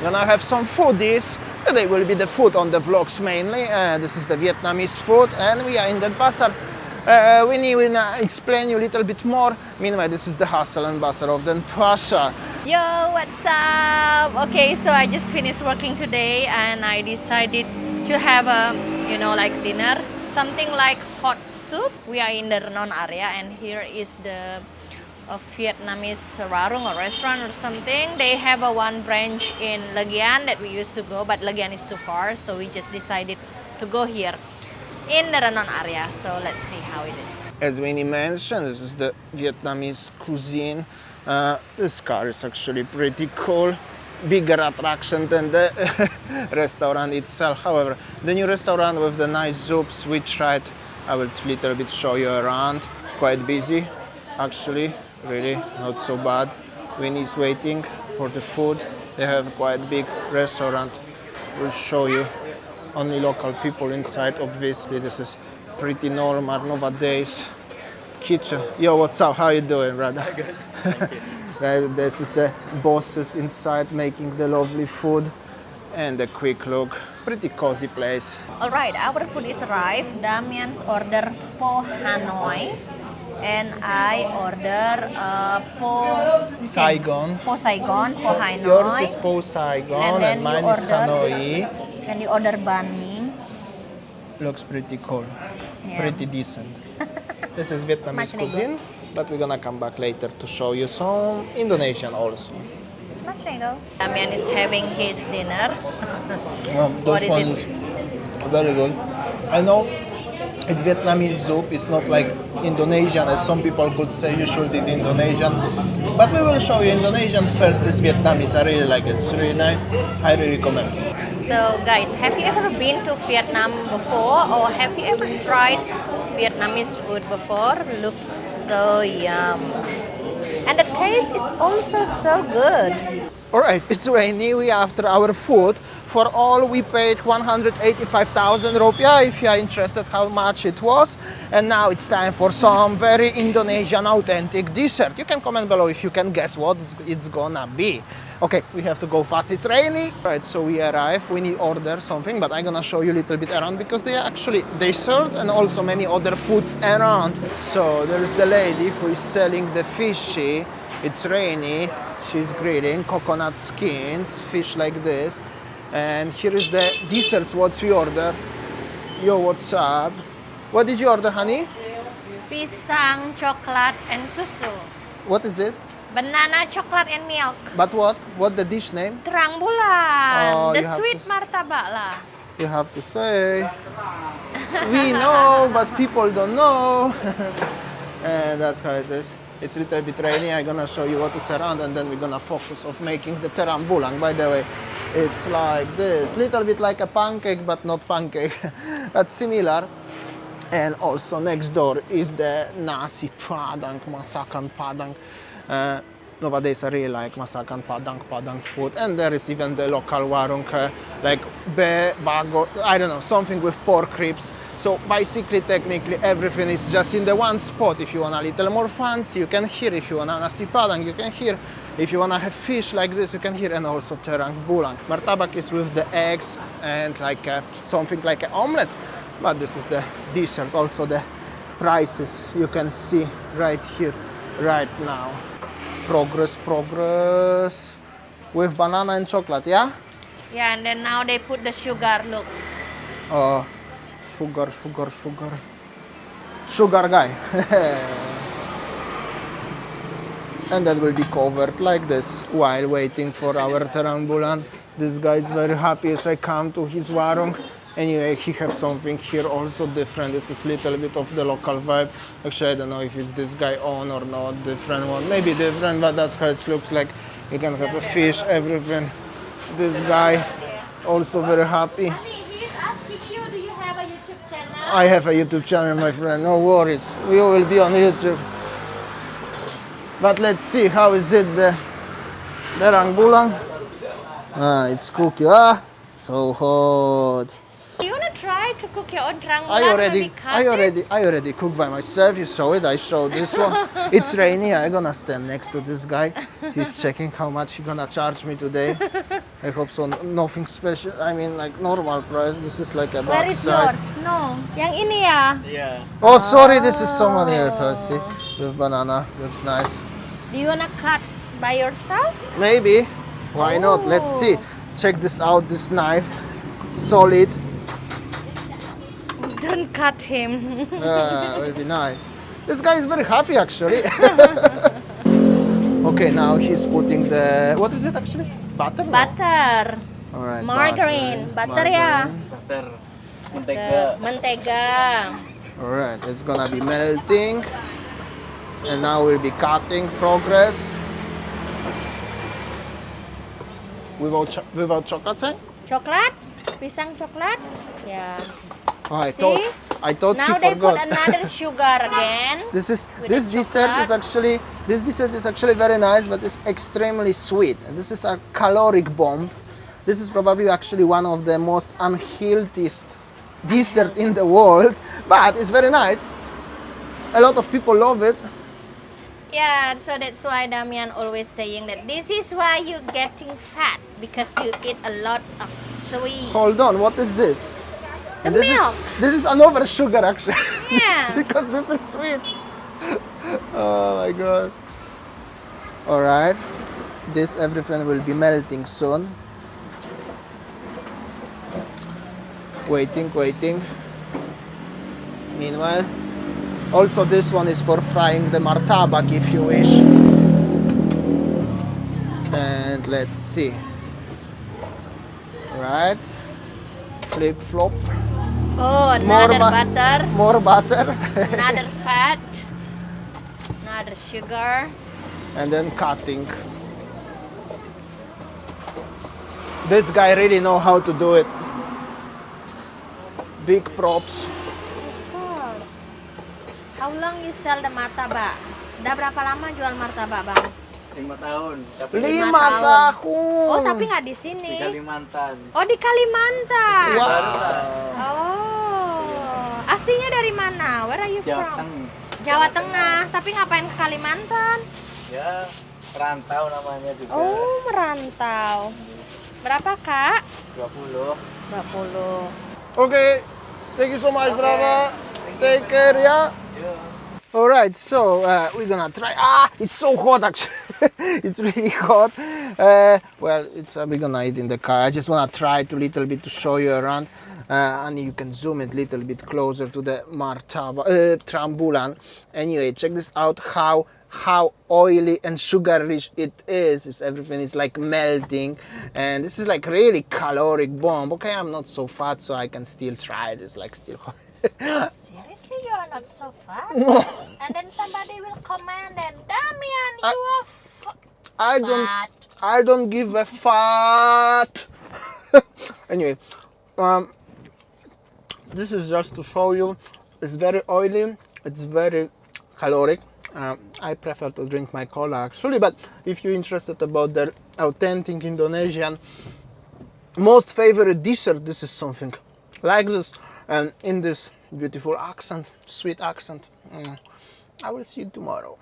Gonna have some foodies. Today will be the food on the vlogs mainly. This is the Vietnamese food, and we are in the bazaar. We will explain you a little bit more. Meanwhile, this is the hustle and bustle of the Pasha. Yo, what's up? Okay, so I just finished working today and I decided to have a, like dinner, something like hot soup. We are in the Renon area and here is the Vietnamese warung or restaurant or something. They have a one branch in Legian that we used to go, but Legian is too far, so we just decided to go here in the Renon area. So let's see how it is. As Winnie mentioned, this is the Vietnamese cuisine. This car is actually pretty cool. Bigger attraction than the restaurant itself. However, the new restaurant with the nice soups we tried, I will little bit show you around. Quite busy, actually, really not so bad. Winnie's waiting for the food. They have quite big restaurant. We'll show you. Only local people inside. Obviously, this is pretty normal nowadays. Kitchen. Yo, what's up? How you doing, brother? Good. Thank you. This is the bosses inside making the lovely food, and a quick look. Pretty cozy place. Alright, our food is arrived. Damian's order po Hanoi and I order po Saigon. Po Saigon, po Hanoi. Yours is Po Saigon and mine is Hanoi. And you order banh mi. Looks pretty cool. Yeah. Pretty decent. This is Vietnamese cuisine, but we're gonna come back later to show you some Indonesian also. Damian is having his dinner. This one is very good. I know it's Vietnamese soup. It's not like Indonesian, as some people could say you should eat Indonesian. But we will show you Indonesian first. This Vietnamese, I really like it. It's really nice. I really recommend. So guys, have you ever been to Vietnam before, or have you ever tried Vietnamese food before? Looks so yum. And the taste is also so good. Alright, it's rainy. We after our food. For all we paid 185,000 rupiah, if you are interested how much it was. And now it's time for some very Indonesian authentic dessert. You can comment below if you can guess what it's gonna be. Okay, we have to go fast, it's rainy. Right, so we arrive, we need order something, but I'm gonna show you a little bit around because there are actually desserts and also many other foods around. So there is the lady who is selling the fishy. It's rainy, she's grilling coconut skins, fish like this. And here is the desserts, what we order. Yo, what's up? What did you order, honey? Pisang, coklat, and susu. What is it? Banana, chocolate, and milk. But what? What the dish name? Terang bulan. Oh, The sweet martabak lah. You have to say. We know, but people don't know. And that's how it is. It's a little bit rainy. I'm gonna show you what is around, and then we're gonna focus on making the terang bulan. By the way, it's like this, little bit like a pancake, but not pancake, but similar. And also next door is the nasi padang, masakan padang. Nowadays I really like masakan padang food, and there is even the local warung like bago, I don't know, something with pork ribs. So basically, technically, everything is just in the one spot. If you want a little more fancy, you can hear. If you want a nasi padang, you can hear. If you want to have fish like this, you can hear. And also terang bulan. Martabak is with the eggs and like something like an omelette. But this is the dessert. Also the prices you can see right here, right now. Progress. With banana and chocolate, yeah? Yeah, and then now they put the sugar, look. Sugar guy. And that will be covered like this while waiting for our terang bulan. This guy is very happy as I come to his warung. Anyway, he has something here also different. This is a little bit of the local vibe. Actually, I don't know if it's this guy on or not, different one. Maybe different, but that's how it looks like. You can have a fish, everything. This guy also very happy. He's asking you, do you have a YouTube channel? I have a YouTube channel, my friend, no worries. We will be on YouTube. But let's see, how is it, the terang bulan? It's cooking. So hot. You want to try to cook your own terang bulan? I already cooked by myself. You saw it. I showed this one. It's rainy. I'm gonna stand next to this guy. He's checking how much he's gonna charge me today. I hope so. Nothing special. I mean, like normal price. This is like a Where box is side. yours? No. Yang ini ya? Yeah. Oh, sorry. This is someone else. I see. With banana. Looks nice. Do you wanna cut by yourself? Maybe. Why not? Let's see. Check this out. This knife. Solid. Don't cut him. Will be nice. This guy is very happy actually. Okay, now he's putting the, what is it actually? Butter? No? Butter. All right. Margarine. Butter ya? Butter. Mentega. Mentega. All right, it's gonna be melting, and now we'll be cutting. Progress. Without chocolate, say? Coklat? Pisang coklat? Ya. Oh, I See? thought Now he they put forgot. another sugar again. This with this the dessert chocolate. is actually very nice, but it's extremely sweet. And this is a caloric bomb. This is probably actually one of the most unhealthiest dessert in the world, but it's very nice. A lot of people love it. Yeah, so that's why Damian always saying that this is why you're getting fat, because you eat a lot of sweet. Hold on, what is this? The this milk. This is another sugar actually. Yeah. Because this is sweet. Oh my god. All right. This everything will be melting soon. Waiting. Meanwhile, also this one is for frying the martabak if you wish. And let's see. Right. Flip flop. Oh, another butter, More butter. another fat, another sugar. And then cutting. This guy really know how to do it. Big props. Of course. How long you sell the martabak? Udah berapa lama jual martabak, Bang? 5 tahun. Tapi 5 5 tahun. tahun. Oh, tapi nggak di di sini. Kalimantan. Oh, di Kalimantan. Wow. Oh. Aslinya dari mana? Where are you Jawa from? Tengah. Jawa Tengah. Tapi ngapain ke Kalimantan? Ya, perantau namanya juga. Oh, merantau. Berapa, Kak? 20. 20. Okay. Thank you so much, brother. Take care, yeah. Yeah. All right, so we're gonna try. It's so hot actually. It's really hot. Well, we're gonna eat in the car. I just wanna try it a little bit to show you around, and you can zoom it a little bit closer to the trambulan. Anyway, check this out. How oily and sugar rich it is. Everything is like melting, and this is like really caloric bomb. Okay, I'm not so fat, so I can still try it. It's like still hot. Seriously, you are not so fat? And then somebody will comment that, Damian, you are fat. I don't give a fat. Anyway, this is just to show you. It's very oily. It's very caloric. I prefer to drink my cola actually, but if you're interested about the authentic Indonesian most favorite dessert, this is something like this. And in this beautiful accent, sweet accent. I will see you tomorrow.